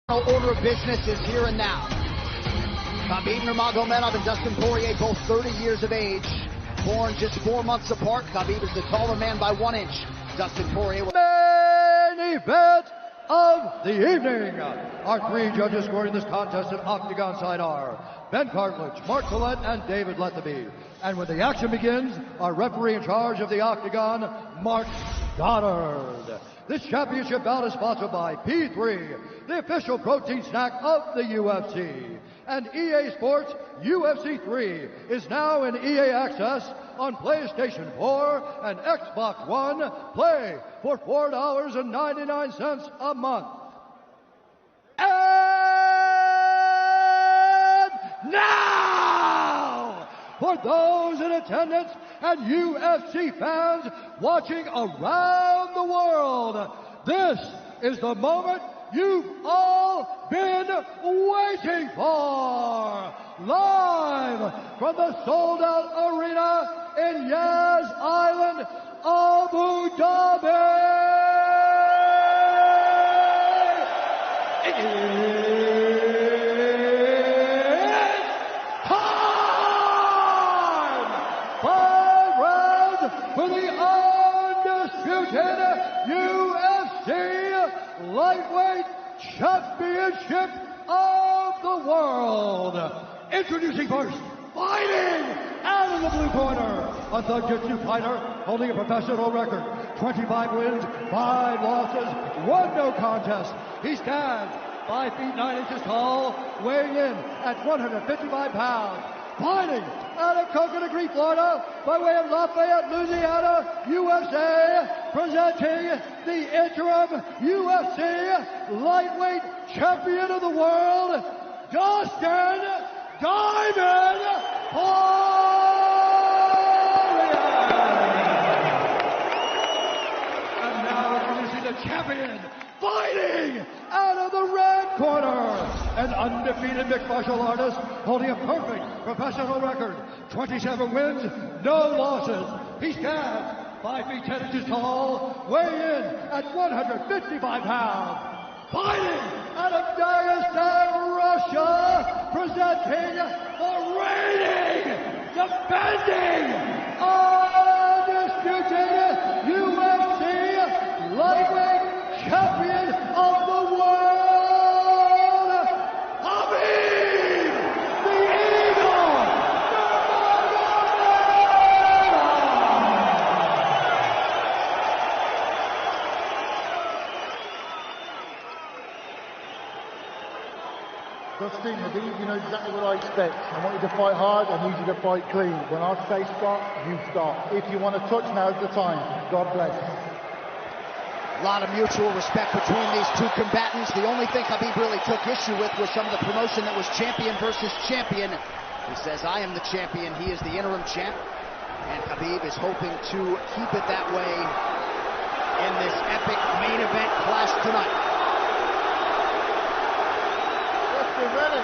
Order of business is here and now. Khabib Nurmagomedov and Dustin Poirier, both 30 years of age, born just 4 months apart. Khabib is the taller man by 1 inch. Dustin Poirier. Main event of the evening. Our three judges scoring this contest at Octagon side are Ben Cartledge, Mark Collette, and David Lethaby. And when the action begins, our referee in charge of the Octagon, Mark Goddard. This championship bout is sponsored by P3, the official protein snack of the UFC. And EA Sports UFC 3 is now in EA Access on PlayStation 4 and Xbox One. Play for $4.99 a month. And now, for those in attendance and UFC fans watching around the world, this is the moment you've all been waiting for. Live from the sold-out arena in Yas Island, Abu Dhabi. It's time! 5 rounds for the undisputed UFC Lightweight Championship of the world. Introducing first, fighting out of the blue corner, a Jiu-Jitsu fighter holding a professional record, 25 wins, 5 losses, 1 no contest. He stands 5 feet 9 inches tall, weighing in at 155 pounds. Fighting out of Coconut Creek, Florida, by way of Lafayette, Louisiana, USA, presenting the interim UFC Lightweight Champion of the World, Dustin Diamond Poirier. And now introducing the champion, fighting out of the red corner, an undefeated mixed martial artist holding a perfect professional record, 27 wins, no losses. He stands 5 feet 10 inches tall, weighing in at 155 pounds. Fighting out of Dagestan, Russia, presenting the reigning, defending, undisputed UFC Lightweight Champion of the world, Hobby, the Eagle, Dustin, Hobby, you know exactly what I expect. I want you to fight hard, I need you to fight clean. When I say stop, you stop. If you want to touch, now's the time. God bless. A lot of mutual respect between these two combatants. The only thing Khabib really took issue with was some of the promotion that was champion versus champion. He says, I am the champion, he is the interim champ. And Khabib is hoping to keep it that way in this epic main event clash tonight. Dustin, ready.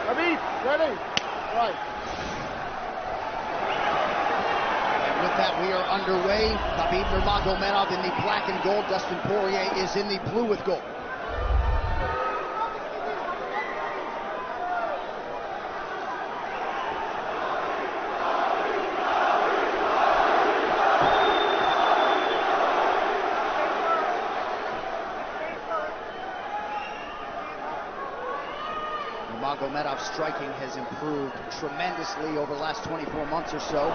Hobby, ready. Right. With that, we are underway. Khabib Nurmagomedov in the black and gold. Dustin Poirier is in the blue with gold. Nurmagomedov's striking has improved tremendously over the last 24 months or so.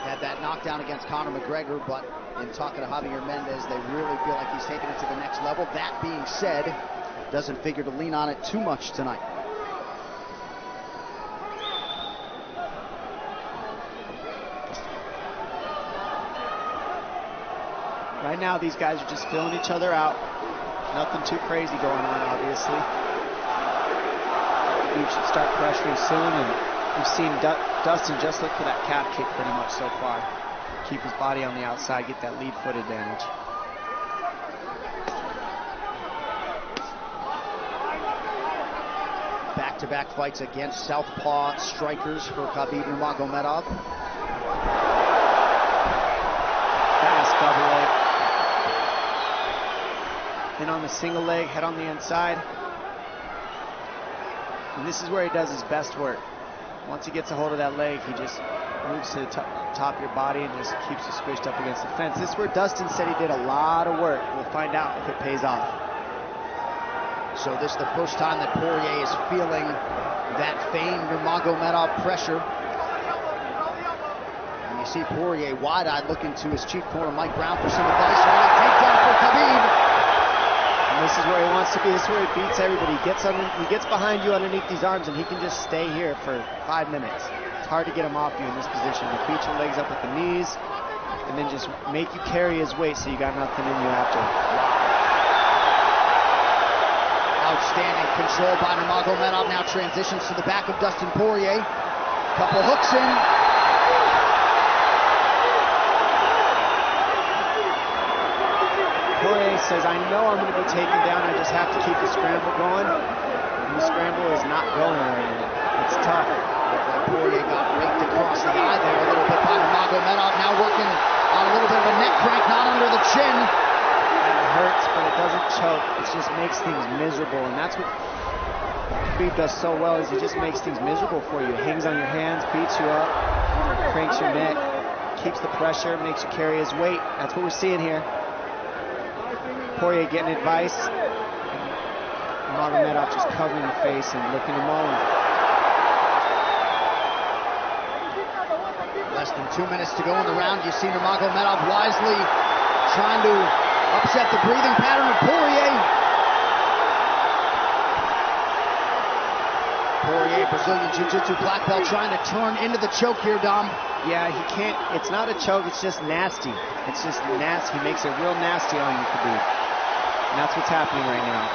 Had that knockdown against Conor McGregor, but in talking to Javier Mendez, they really feel like he's taking it to the next level. That being said, doesn't figure to lean on it too much tonight. Right now, these guys are just filling each other out. Nothing too crazy going on, obviously. We should start pressuring soon, and we've seen Dustin just look for that calf kick pretty much so far. Keep his body on the outside, get that lead foot advantage. Back-to-back fights against southpaw strikers for Khabib Nurmagomedov. Fast double leg. in on the single leg, head on the inside. And this is where he does his best work. Once he gets a hold of that leg, he just moves to the top of your body and just keeps you squished up against the fence. This is where Dustin said he did a lot of work. We'll find out if it pays off. So this is the first time that Poirier is feeling that famed Nurmagomedov pressure. And you see Poirier wide-eyed looking to his chief corner, Mike Brown, for some advice. Early takedown for Khabib. And this is where he wants to be. This is where he beats everybody. He gets behind you underneath these arms, and he can just stay here for 5 minutes. It's hard to get him off you in this position. He beats your legs up with the knees, and then just make you carry his weight so you got nothing in you after. Outstanding control by Nurmagomedov. Now transitions to the back of Dustin Poirier. Couple hooks in. Poirier says, I know I'm going to be taken down. I just have to keep the scramble going. And the scramble is not going right now. It's tough. Poirier got raked across the eye there a little bit by Nurmagomedov. Now working on a little bit of a neck crank, not under the chin. It hurts, but it doesn't choke. It just makes things miserable, and that's what Khabib does so well, is he just makes things miserable for you. Hangs on your hands, beats you up, cranks your neck, keeps the pressure, makes you carry his weight. That's what we're seeing here. Poirier getting advice, and Nurmagomedov just covering the face and looking him on. Less than 2 minutes to go in the round. You see Nurmagomedov wisely trying to upset the breathing pattern of Poirier. Poirier, Brazilian Jiu-Jitsu black belt, trying to turn into the choke here, Dom. Yeah, he can't. It's not a choke. It's just nasty. It's just nasty. He makes it real nasty on you, Khabib. And that's what's happening right now.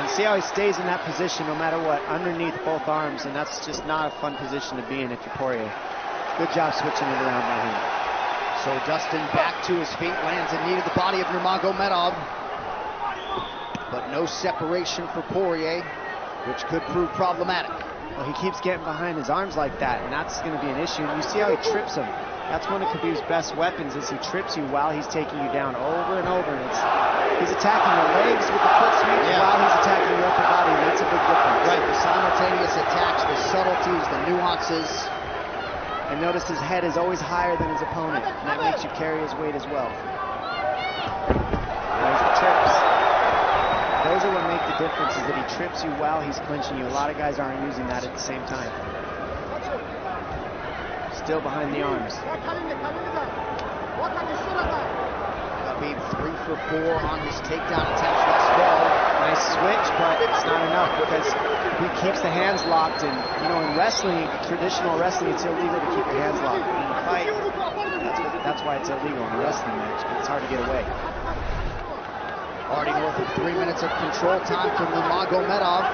And see how he stays in that position no matter what, underneath both arms, and that's just not a fun position to be in if you're Poirier. Good job switching it around by him. So Dustin back to his feet, lands in knee to the body of Nurmagomedov. But no separation for Poirier, which could prove problematic. Well, he keeps getting behind his arms like that, and that's going to be an issue. And you see how he trips him. That's one of Khabib's best weapons, is he trips you while he's taking you down over and over. And he's attacking your legs with the foot sweeps while he's attacking your upper body, and that's a big difference. Right, the simultaneous attacks, the subtleties, the nuances. And notice his head is always higher than his opponent, and that makes you carry his weight as well. There's the trips. Those are what make the difference, is that he trips you while he's clinching you. A lot of guys aren't using that at the same time. Still behind the arms. Khabib 3 for 4 on his takedown attempts thus far. Nice switch, but it's not enough because he keeps the hands locked. And you know, in wrestling, traditional wrestling, it's illegal to keep your hands locked. In a fight, that's why it's illegal in a wrestling match, but it's hard to get away. Already north of 3 minutes of control time from Nurmagomedov.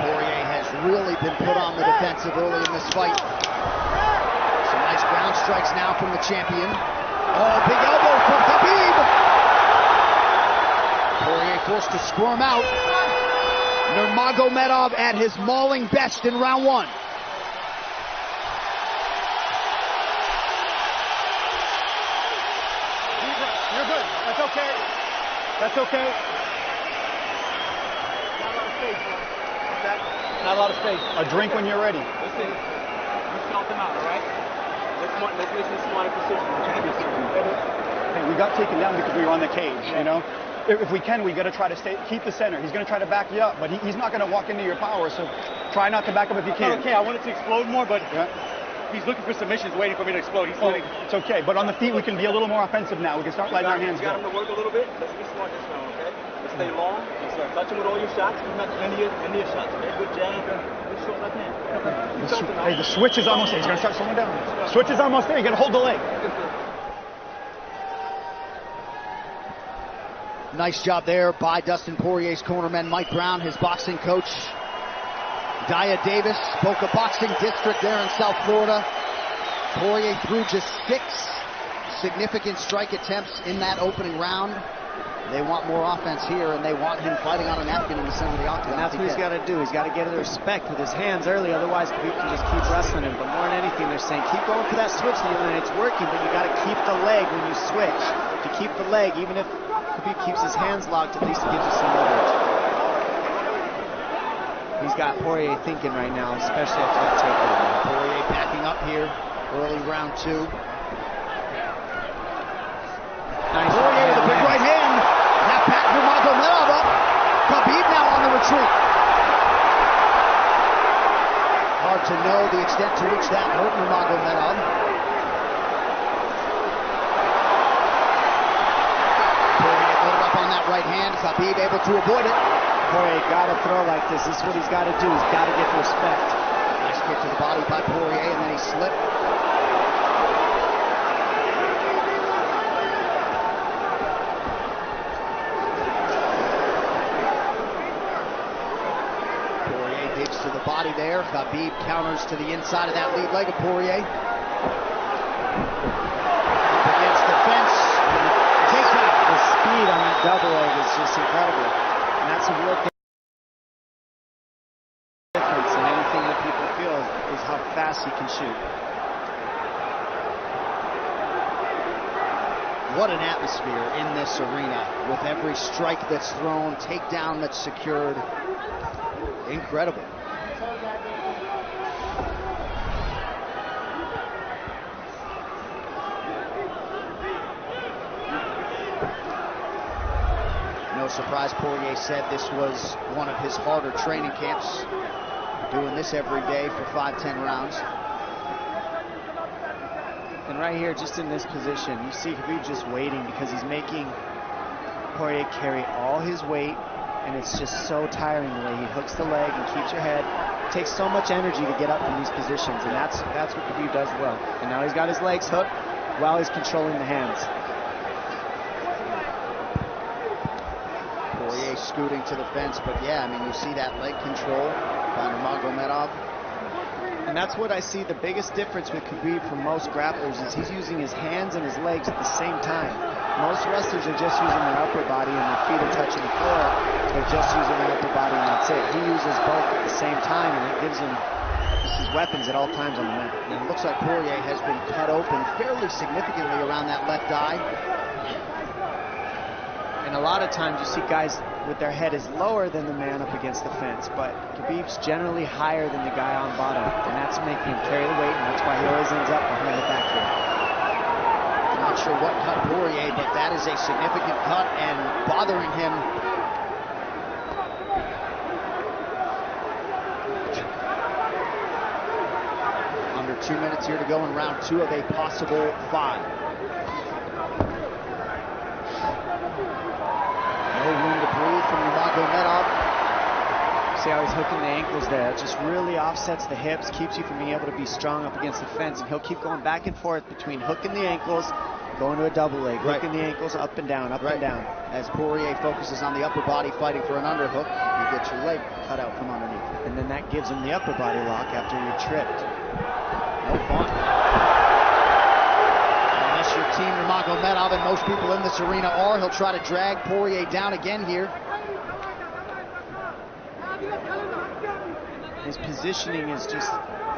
Poirier has really been put on the defensive early in this fight. Some nice ground strikes now from the champion. Oh, big elbow from Khabib. Poirier forced to squirm out. Nurmagomedov at his mauling best in round 1. You're good. That's okay. That's okay. Not a lot of space, bro. Not a lot of space. A drink when you're ready. Listen, you felt him out, all right? Let's make some smarter decisions. Hey, we got taken down because we were on the cage, you know? If we can, we got to try to keep the center. He's going to try to back you up, but he's not going to walk into your power, so try not to back up if you can. Okay, I wanted to explode more, but he's looking for submissions, waiting for me to explode. It's okay, but on the feet, we can be a little more offensive now. We can start letting our hands go. You got him to work a little bit. Let's be smart this time, okay? Let's stay long. Let's touch him with all your shots. He's not into your shots, okay? Good jab. Good short left hand. Hey, the switch is almost there. He's going to start slowing down. Switch is almost there. You got to hold the leg. Nice job there by Dustin Poirier's cornerman, Mike Brown, his boxing coach. Dia Davis, Boca Boxing District there in South Florida. Poirier threw just 6 significant strike attempts in that opening round. They want more offense here, and they want him fighting on a napkin in the center of the octagon. And that's what he's got to do. He's got to get the respect with his hands early, otherwise Khabib can just keep wrestling him. But more than anything, they're saying keep going for that switch, and it's working, but you got to keep the leg when you switch. If you keep the leg, even if Khabib keeps his hands locked, at least it gives you some leverage. He's got Poirier thinking right now, especially after that takedown. Poirier backing up here, early round 2. Nice Poirier with a big right hand. That back Nurmagomedov up. Khabib now on the retreat. Hard to know the extent to which that hurt Nurmagomedov. Poirier loaded up on that right hand. Khabib able to avoid it. Poirier got to throw like this. This is what he's got to do. He's got to get the respect. Nice kick to the body by Poirier, and then he slipped. Poirier digs to the body there. Khabib counters to the inside of that lead leg of Poirier. Up against the fence. Takedown. The speed on that double leg is just incredible. And that's a real difference in anything that people feel is how fast he can shoot. What an atmosphere in this arena with every strike that's thrown, takedown that's secured. Incredible. No surprise, Poirier said this was one of his harder training camps. Doing this every day for 5-10 rounds. And right here, just in this position, you see Khabib just waiting because he's making Poirier carry all his weight, and it's just so tiring the way he hooks the leg and keeps your head. It takes so much energy to get up from these positions, and that's what Khabib does well. And now he's got his legs hooked while he's controlling the hands. Poirier scooting to the fence, but yeah, I mean, you see that leg control by Nurmagomedov. And that's what I see the biggest difference with Khabib from most grapplers is he's using his hands and his legs at the same time. Most wrestlers are just using their upper body and their feet are touching the floor. They're just using their upper body and that's it. He uses both at the same time, and it gives him his weapons at all times on the mat. And it looks like Poirier has been cut open fairly significantly around that left eye. And a lot of times you see guys with their head is lower than the man up against the fence, but Khabib's generally higher than the guy on bottom, and that's making him carry the weight, and that's why he always ends up behind the back here. I'm not sure what cut Poirier, but that is a significant cut and bothering him. Under 2 minutes here to go in round 2 of a possible 5. No room to breathe from Nurmagomedov. See how he's hooking the ankles there. It just really offsets the hips, keeps you from being able to be strong up against the fence, and he'll keep going back and forth between hooking the ankles, going to a double leg, hooking the ankles up and down, up and down. As Poirier focuses on the upper body fighting for an underhook, you get your leg cut out from underneath. And then that gives him the upper body lock after you're tripped. No fun. Unless you're Team Nurmagomedov, and most people in this arena are, he'll try to drag Poirier down again here. His positioning is just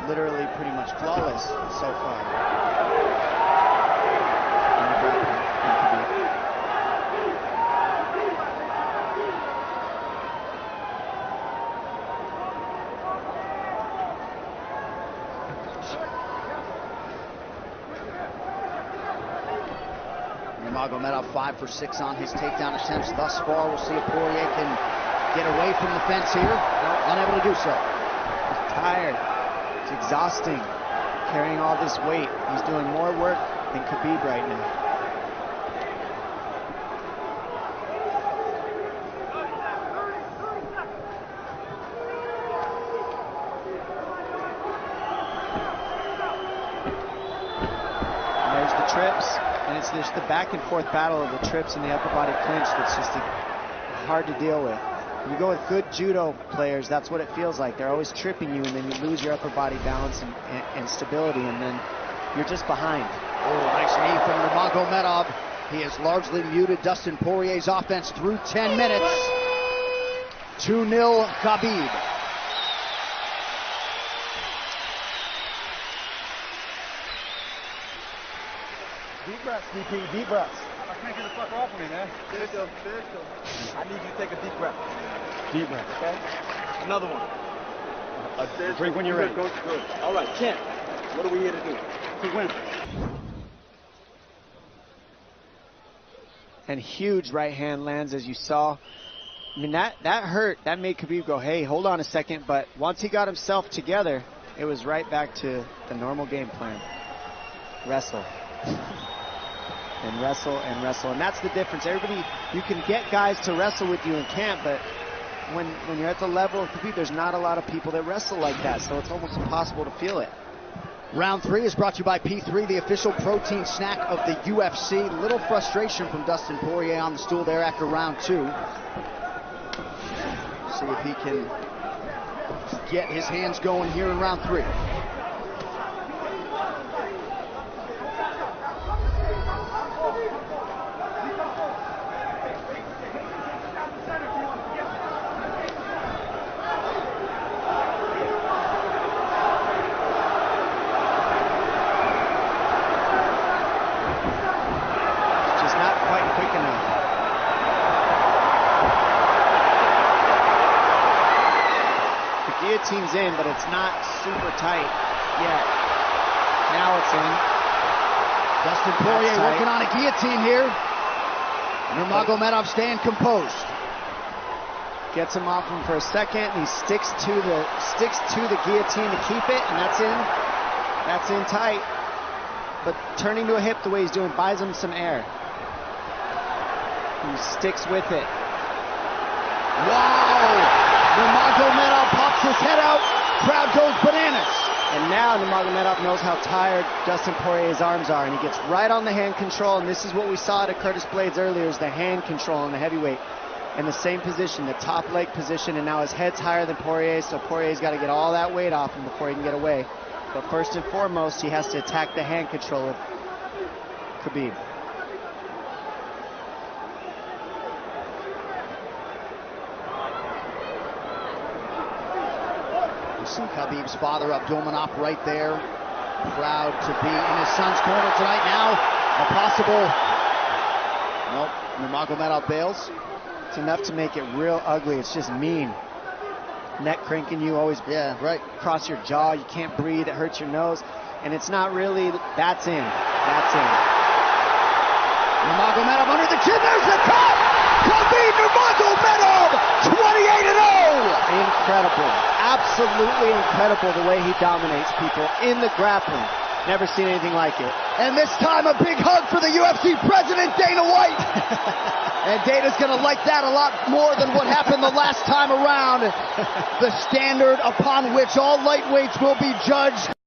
literally pretty much flawless so far. Nurmagomedov 5 for 6 on his takedown attempts thus far. We'll see if Poirier can get away from the fence here. Unable to do so. He's tired. It's exhausting. Carrying all this weight. He's doing more work than Khabib right now. And there's the trips. And it's just the back and forth battle of the trips and the upper body clinch that's just hard to deal with. When you go with good judo players, that's what it feels like. They're always tripping you, and then you lose your upper body balance and stability, and then you're just behind. Oh, nice knee from Nurmagomedov. He has largely muted Dustin Poirier's offense through 10 minutes. 2-0 Khabib. Deep breaths, DP, deep breaths. I can't get the fuck off of me, man. Sergio. I need you to take a deep breath. Deep breaths. Okay? Another one. Drink when you're ready. Good. All right, champ. What are we here to do? To win. And huge right hand lands, as you saw. I mean, that hurt. That made Khabib go, hey, hold on a second. But once he got himself together, it was right back to the normal game plan. Wrestle. And wrestle and wrestle. And that's the difference. Everybody, you can get guys to wrestle with you in camp, but when you're at the level of Khabib, there's not a lot of people that wrestle like that. So it's almost impossible to feel it. Round 3 is brought to you by P3, the official protein snack of the UFC. Little frustration from Dustin Poirier on the stool there after round 2. See if he can get his hands going here in round 3. Guillotine's in, but it's not super tight yet. Now it's in. Dustin Poirier working on a guillotine here. Nurmagomedov staying composed. Gets him off him for a second, and he sticks to the guillotine to keep it, and that's in. That's in tight. But turning to a hip the way he's doing buys him some air. He sticks with it. Wow! Nurmagomedov pops his head out, crowd goes bananas. And now Nurmagomedov knows how tired Dustin Poirier's arms are, and he gets right on the hand control, and this is what we saw at Curtis Blades earlier, is the hand control on the heavyweight. In the same position, the top leg position, and now his head's higher than Poirier's, so Poirier's got to get all that weight off him before he can get away. But first and foremost, he has to attack the hand control of Khabib. See Khabib's father, Abdulmanap, right there. Proud to be in his son's corner tonight. Now, a possible... Nope, Nurmagomedov bails. It's enough to make it real ugly. It's just mean. Neck cranking you, always across your jaw. You can't breathe. It hurts your nose. And it's not really... That's in. That's in. Nurmagomedov under the chin. There's the cut! Khabib Nurmagomedov, 28-0! Incredible. Absolutely incredible the way he dominates people in the grappling. Never seen anything like it. And this time a big hug for the UFC president, Dana White. And Dana's going to like that a lot more than what happened the last time around. The standard upon which all lightweights will be judged.